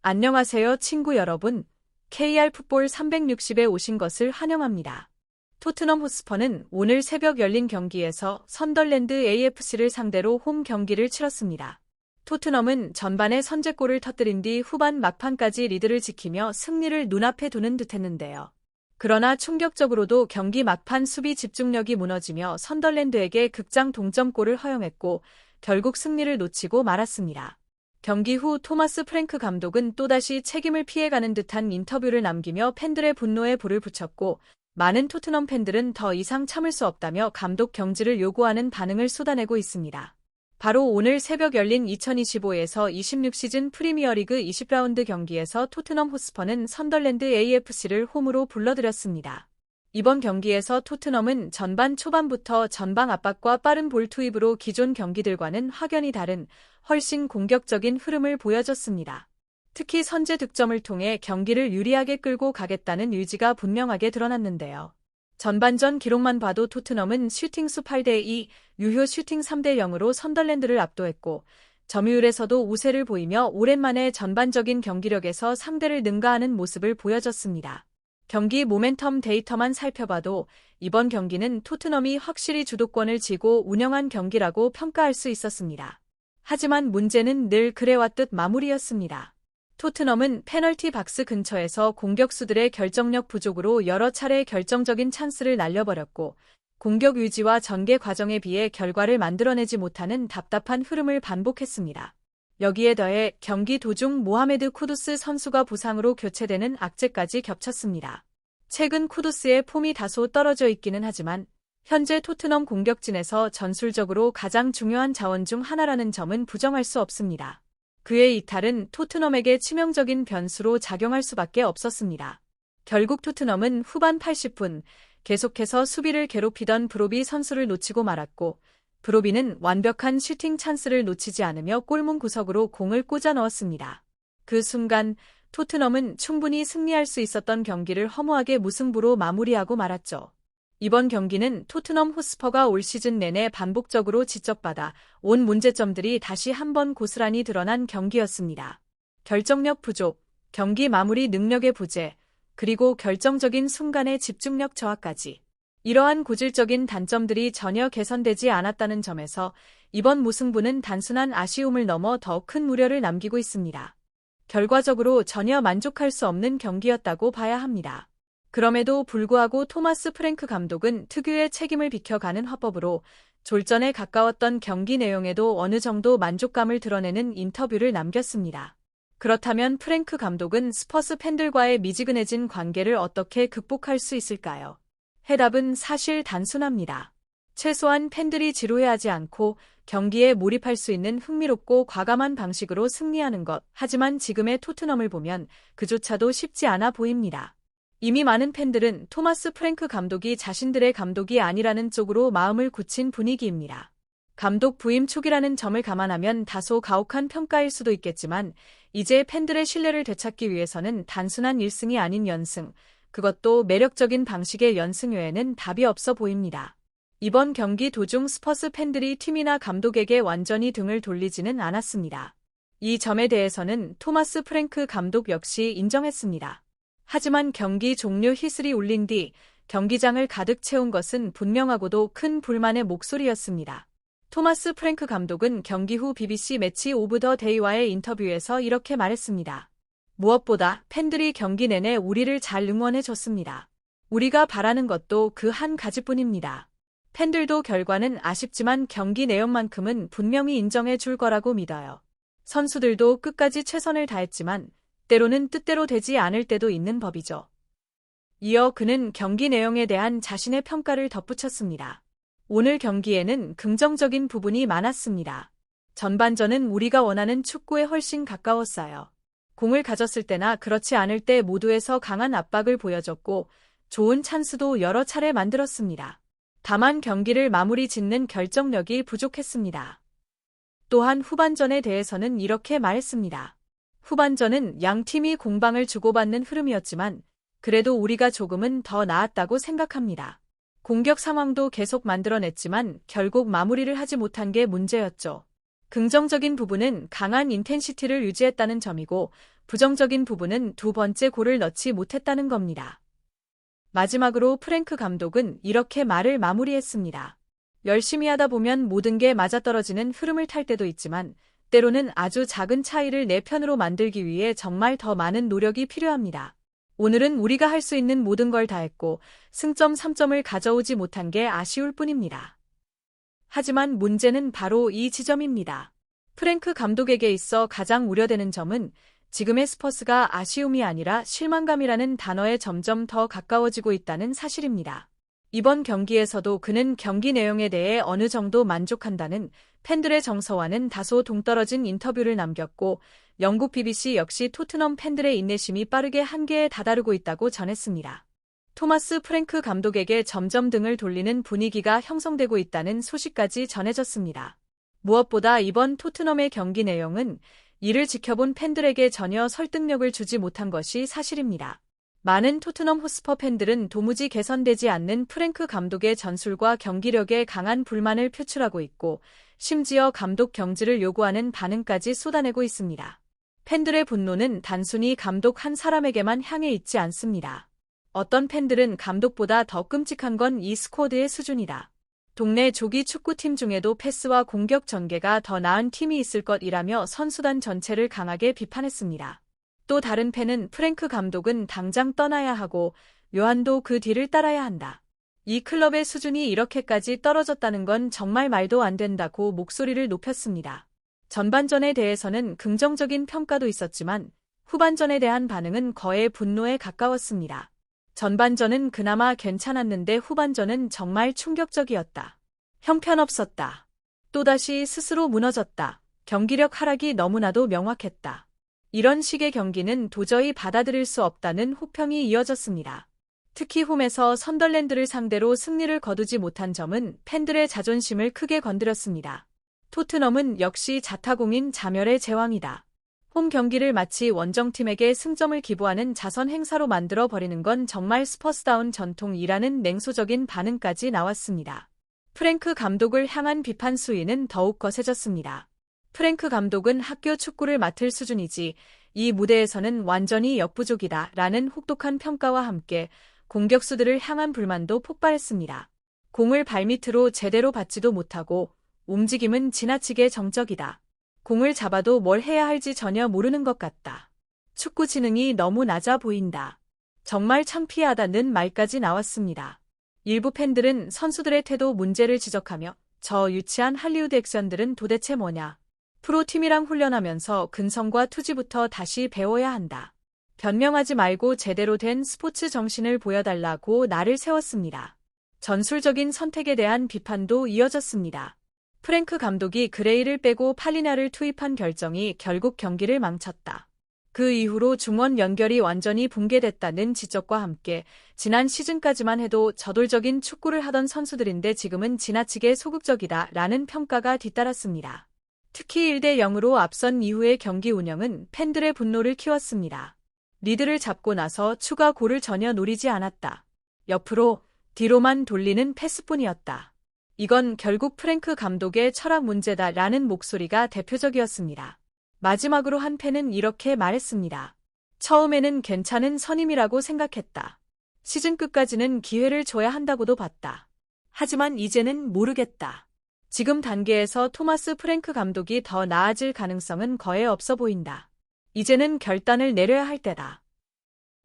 안녕하세요, 친구 여러분. KR 풋볼 360에 오신 것을 환영합니다. 토트넘 호스퍼는 오늘 새벽 열린 경기에서 선덜랜드 AFC를 상대로 홈 경기를 치렀습니다. 토트넘은 전반에 선제골을 터뜨린 뒤 후반 막판까지 리드를 지키며 승리를 눈앞에 두는 듯했는데요. 그러나 충격적으로도 경기 막판 수비 집중력이 무너지며 선덜랜드에게 극장 동점골을 허용했고 결국 승리를 놓치고 말았습니다. 경기 후 토마스 프랭크 감독은 또다시 책임을 피해가는 듯한 인터뷰를 남기며 팬들의 분노에 불을 붙였고 많은 토트넘 팬들은 더 이상 참을 수 없다며 감독 경질을 요구하는 반응을 쏟아내고 있습니다. 바로 오늘 새벽 열린 2025에서 26 시즌 프리미어리그 20라운드 경기에서 토트넘 호스퍼는 선덜랜드 AFC를 홈으로 불러들였습니다. 이번 경기에서 토트넘은 전반 초반부터 전방 압박과 빠른 볼 투입으로 기존 경기들과는 확연히 다른 훨씬 공격적인 흐름을 보여줬습니다. 특히 선제 득점을 통해 경기를 유리하게 끌고 가겠다는 의지가 분명하게 드러났는데요. 전반전 기록만 봐도 토트넘은 슈팅수 8대2, 유효 슈팅 3대0으로 선덜랜드를 압도했고 점유율에서도 우세를 보이며 오랜만에 전반적인 경기력에서 상대를 능가하는 모습을 보여줬습니다. 경기 모멘텀 데이터만 살펴봐도 이번 경기는 토트넘이 확실히 주도권을 쥐고 운영한 경기라고 평가할 수 있었습니다. 하지만 문제는 늘 그래왔듯 마무리였습니다. 토트넘은 페널티 박스 근처에서 공격수들의 결정력 부족으로 여러 차례 결정적인 찬스를 날려버렸고 공격 유지와 전개 과정에 비해 결과를 만들어내지 못하는 답답한 흐름을 반복했습니다. 여기에 더해 경기 도중 모하메드 쿠두스 선수가 부상으로 교체되는 악재까지 겹쳤습니다. 최근 쿠두스의 폼이 다소 떨어져 있기는 하지만 현재 토트넘 공격진에서 전술적으로 가장 중요한 자원 중 하나라는 점은 부정할 수 없습니다. 그의 이탈은 토트넘에게 치명적인 변수로 작용할 수밖에 없었습니다. 결국 토트넘은 후반 80분 계속해서 수비를 괴롭히던 브로비 선수를 놓치고 말았고 브로비는 완벽한 슈팅 찬스를 놓치지 않으며 골문 구석으로 공을 꽂아 넣었습니다. 그 순간 토트넘은 충분히 승리할 수 있었던 경기를 허무하게 무승부로 마무리하고 말았죠. 이번 경기는 토트넘 호스퍼가 올 시즌 내내 반복적으로 지적받아 온 문제점들이 다시 한번 고스란히 드러난 경기였습니다. 결정력 부족, 경기 마무리 능력의 부재, 그리고 결정적인 순간의 집중력 저하까지. 이러한 고질적인 단점들이 전혀 개선되지 않았다는 점에서 이번 무승부는 단순한 아쉬움을 넘어 더 큰 우려를 남기고 있습니다. 결과적으로 전혀 만족할 수 없는 경기였다고 봐야 합니다. 그럼에도 불구하고 토마스 프랭크 감독은 특유의 책임을 비켜가는 화법으로 졸전에 가까웠던 경기 내용에도 어느 정도 만족감을 드러내는 인터뷰를 남겼습니다. 그렇다면 프랭크 감독은 스퍼스 팬들과의 미지근해진 관계를 어떻게 극복할 수 있을까요? 해답은 사실 단순합니다. 최소한 팬들이 지루해하지 않고 경기에 몰입할 수 있는 흥미롭고 과감한 방식으로 승리하는 것. 하지만 지금의 토트넘을 보면 그조차도 쉽지 않아 보입니다. 이미 많은 팬들은 토마스 프랭크 감독이 자신들의 감독이 아니라는 쪽으로 마음을 굳힌 분위기입니다. 감독 부임 초기라는 점을 감안하면 다소 가혹한 평가일 수도 있겠지만 이제 팬들의 신뢰를 되찾기 위해서는 단순한 1승이 아닌 연승, 그것도 매력적인 방식의 연승 외에는 답이 없어 보입니다. 이번 경기 도중 스퍼스 팬들이 팀이나 감독에게 완전히 등을 돌리지는 않았습니다. 이 점에 대해서는 토마스 프랭크 감독 역시 인정했습니다. 하지만 경기 종료 휘슬이 울린 뒤 경기장을 가득 채운 것은 분명하고도 큰 불만의 목소리였습니다. 토마스 프랭크 감독은 경기 후 BBC 매치 오브 더 데이와의 인터뷰에서 이렇게 말했습니다. 무엇보다 팬들이 경기 내내 우리를 잘 응원해줬습니다. 우리가 바라는 것도 그 한 가지뿐입니다. 팬들도 결과는 아쉽지만 경기 내용만큼은 분명히 인정해 줄 거라고 믿어요. 선수들도 끝까지 최선을 다했지만 때로는 뜻대로 되지 않을 때도 있는 법이죠. 이어 그는 경기 내용에 대한 자신의 평가를 덧붙였습니다. 오늘 경기에는 긍정적인 부분이 많았습니다. 전반전은 우리가 원하는 축구에 훨씬 가까웠어요. 공을 가졌을 때나 그렇지 않을 때 모두에서 강한 압박을 보여줬고 좋은 찬스도 여러 차례 만들었습니다. 다만 경기를 마무리 짓는 결정력이 부족했습니다. 또한 후반전에 대해서는 이렇게 말했습니다. 후반전은 양 팀이 공방을 주고받는 흐름이었지만 그래도 우리가 조금은 더 나았다고 생각합니다. 공격 상황도 계속 만들어냈지만 결국 마무리를 하지 못한 게 문제였죠. 긍정적인 부분은 강한 인텐시티를 유지했다는 점이고, 부정적인 부분은 두 번째 골을 넣지 못했다는 겁니다. 마지막으로 프랭크 감독은 이렇게 말을 마무리했습니다. 열심히 하다 보면 모든 게 맞아떨어지는 흐름을 탈 때도 있지만, 때로는 아주 작은 차이를 내 편으로 만들기 위해 정말 더 많은 노력이 필요합니다. 오늘은 우리가 할 수 있는 모든 걸 다했고, 승점 3점을 가져오지 못한 게 아쉬울 뿐입니다. 하지만 문제는 바로 이 지점입니다. 프랭크 감독에게 있어 가장 우려되는 점은 지금의 스퍼스가 아쉬움이 아니라 실망감이라는 단어에 점점 더 가까워지고 있다는 사실입니다. 이번 경기에서도 그는 경기 내용에 대해 어느 정도 만족한다는 팬들의 정서와는 다소 동떨어진 인터뷰를 남겼고, 영국 BBC 역시 토트넘 팬들의 인내심이 빠르게 한계에 다다르고 있다고 전했습니다. 토마스 프랭크 감독에게 점점 등을 돌리는 분위기가 형성되고 있다는 소식까지 전해졌습니다. 무엇보다 이번 토트넘의 경기 내용은 이를 지켜본 팬들에게 전혀 설득력을 주지 못한 것이 사실입니다. 많은 토트넘 호스퍼 팬들은 도무지 개선되지 않는 프랭크 감독의 전술과 경기력에 강한 불만을 표출하고 있고, 심지어 감독 경질을 요구하는 반응까지 쏟아내고 있습니다. 팬들의 분노는 단순히 감독 한 사람에게만 향해 있지 않습니다. 어떤 팬들은 감독보다 더 끔찍한 건 이 스쿼드의 수준이다. 동네 조기 축구팀 중에도 패스와 공격 전개가 더 나은 팀이 있을 것이라며 선수단 전체를 강하게 비판했습니다. 또 다른 팬은 프랭크 감독은 당장 떠나야 하고 요한도 그 뒤를 따라야 한다. 이 클럽의 수준이 이렇게까지 떨어졌다는 건 정말 말도 안 된다고 목소리를 높였습니다. 전반전에 대해서는 긍정적인 평가도 있었지만 후반전에 대한 반응은 거의 분노에 가까웠습니다. 전반전은 그나마 괜찮았는데 후반전은 정말 충격적이었다. 형편없었다. 또다시 스스로 무너졌다. 경기력 하락이 너무나도 명확했다. 이런 식의 경기는 도저히 받아들일 수 없다는 호평이 이어졌습니다. 특히 홈에서 선덜랜드를 상대로 승리를 거두지 못한 점은 팬들의 자존심을 크게 건드렸습니다. 토트넘은 역시 자타공인 자멸의 제왕이다. 홈 경기를 마치 원정팀에게 승점을 기부하는 자선 행사로 만들어 버리는 건 정말 스퍼스다운 전통이라는 냉소적인 반응까지 나왔습니다. 프랭크 감독을 향한 비판 수위는 더욱 거세졌습니다. 프랭크 감독은 학교 축구를 맡을 수준이지 이 무대에서는 완전히 역부족이다 라는 혹독한 평가와 함께 공격수들을 향한 불만도 폭발했습니다. 공을 발밑으로 제대로 받지도 못하고 움직임은 지나치게 정적이다. 공을 잡아도 뭘 해야 할지 전혀 모르는 것 같다. 축구 지능이 너무 낮아 보인다. 정말 창피하다는 말까지 나왔습니다. 일부 팬들은 선수들의 태도 문제를 지적하며 저 유치한 할리우드 액션들은 도대체 뭐냐. 프로팀이랑 훈련하면서 근성과 투지부터 다시 배워야 한다. 변명하지 말고 제대로 된 스포츠 정신을 보여달라고 날을 세웠습니다. 전술적인 선택에 대한 비판도 이어졌습니다. 프랭크 감독이 그레이를 빼고 팔리냐를 투입한 결정이 결국 경기를 망쳤다. 그 이후로 중원 연결이 완전히 붕괴됐다는 지적과 함께 지난 시즌까지만 해도 저돌적인 축구를 하던 선수들인데 지금은 지나치게 소극적이다 라는 평가가 뒤따랐습니다. 특히 1대 0으로 앞선 이후의 경기 운영은 팬들의 분노를 키웠습니다. 리드를 잡고 나서 추가 골을 전혀 노리지 않았다. 옆으로, 뒤로만 돌리는 패스뿐이었다. 이건 결국 프랭크 감독의 철학 문제다라는 목소리가 대표적이었습니다. 마지막으로 한 팬은 이렇게 말했습니다. 처음에는 괜찮은 선임이라고 생각했다. 시즌 끝까지는 기회를 줘야 한다고도 봤다. 하지만 이제는 모르겠다. 지금 단계에서 토마스 프랭크 감독이 더 나아질 가능성은 거의 없어 보인다. 이제는 결단을 내려야 할 때다.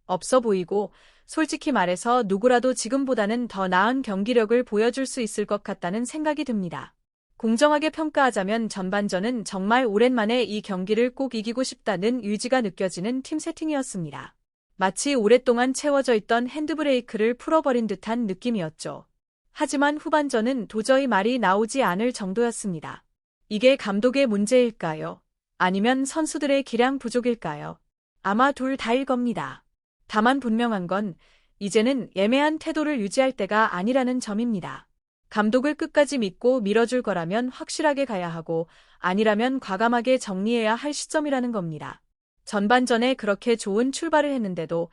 없어 보이고 솔직히 말해서 누구라도 지금보다는 더 나은 경기력을 보여줄 수 있을 것 같다는 생각이 듭니다. 공정하게 평가하자면 전반전은 정말 오랜만에 이 경기를 꼭 이기고 싶다는 의지가 느껴지는 팀 세팅이었습니다. 마치 오랫동안 채워져 있던 핸드브레이크를 풀어버린 듯한 느낌이었죠. 하지만 후반전은 도저히 말이 나오지 않을 정도였습니다. 이게 감독의 문제일까요? 아니면 선수들의 기량 부족일까요? 아마 둘 다일 겁니다. 다만 분명한 건 이제는 애매한 태도를 유지할 때가 아니라는 점입니다. 감독을 끝까지 믿고 밀어줄 거라면 확실하게 가야 하고 아니라면 과감하게 정리해야 할 시점이라는 겁니다. 전반전에 그렇게 좋은 출발을 했는데도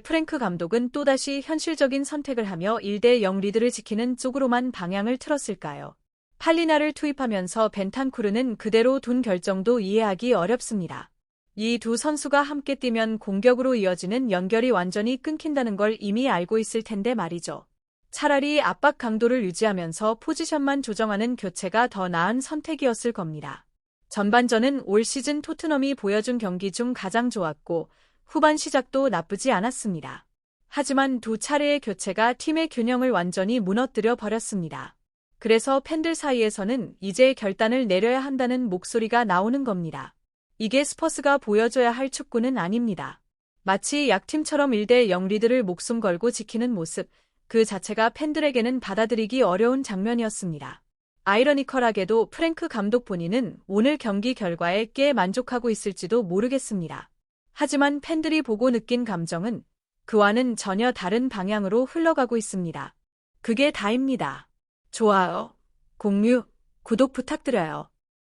프랭크 감독은 또다시 현실적인 선택을 하며 1대 0 리드를 지키는 쪽으로만 방향을 틀었을까요? 팔리나를 투입하면서 벤탄쿠르는 그대로 둔 결정도 이해하기 어렵습니다. 이 두 선수가 함께 뛰면 공격으로 이어지는 연결이 완전히 끊긴다는 걸 이미 알고 있을 텐데 말이죠. 차라리 압박 강도를 유지하면서 포지션만 조정하는 교체가 더 나은 선택이었을 겁니다. 전반전은 올 시즌 토트넘이 보여준 경기 중 가장 좋았고 후반 시작도 나쁘지 않았습니다. 하지만 두 차례의 교체가 팀의 균형을 완전히 무너뜨려 버렸습니다. 그래서 팬들 사이에서는 이제 결단을 내려야 한다는 목소리가 나오는 겁니다. 이게 스퍼스가 보여줘야 할 축구는 아닙니다. 마치 약팀처럼 1대0 리드를 목숨 걸고 지키는 모습, 그 자체가 팬들에게는 받아들이기 어려운 장면이었습니다. 아이러니컬하게도 프랭크 감독 본인은 오늘 경기 결과에 꽤 만족하고 있을지도 모르겠습니다. 하지만 팬들이 보고 느낀 감정은 그와는 전혀 다른 방향으로 흘러가고 있습니다. 그게 다입니다. 좋아요, 공유, 구독 부탁드려요.